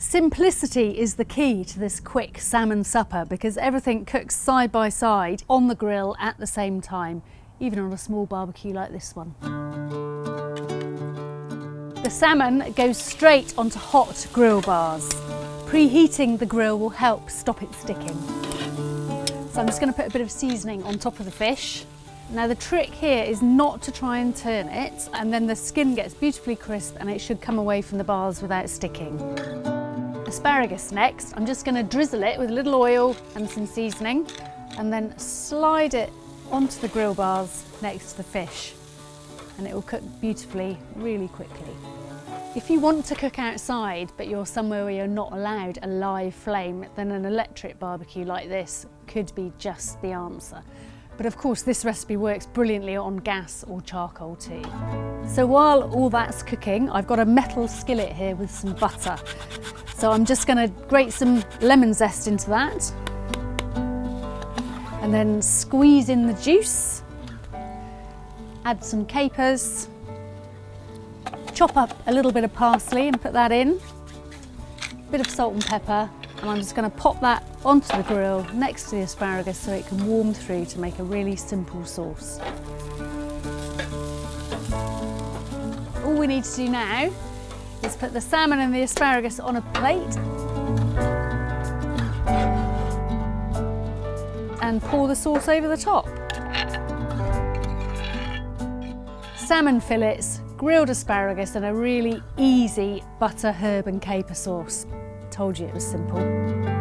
Simplicity is the key to this quick salmon supper because everything cooks side by side on the grill at the same time, even on a small barbecue like this one. The salmon goes straight onto hot grill bars. Preheating the grill will help stop it sticking. So I'm just going to put a bit of seasoning on top of the fish. Now the trick here is not to try and turn it, and then the skin gets beautifully crisp and it should come away from the bars without sticking. Asparagus next. I'm just going to drizzle it with a little oil and some seasoning and then slide it onto the grill bars next to the fish, and it will cook beautifully really quickly. If you want to cook outside but you're somewhere where you're not allowed a live flame, then an electric barbecue like this could be just the answer. But of course this recipe works brilliantly on gas or charcoal too. So while all that's cooking, I've got a metal skillet here with some butter. So I'm just going to grate some lemon zest into that and then squeeze in the juice, add some capers, chop up a little bit of parsley and put that in, a bit of salt and pepper, and I'm just going to pop that onto the grill next to the asparagus so it can warm through to make a really simple sauce. All we need to do now is put the salmon and the asparagus on a plate and pour the sauce over the top. Salmon fillets, grilled asparagus and a really easy butter, herb and caper sauce. Told you it was simple.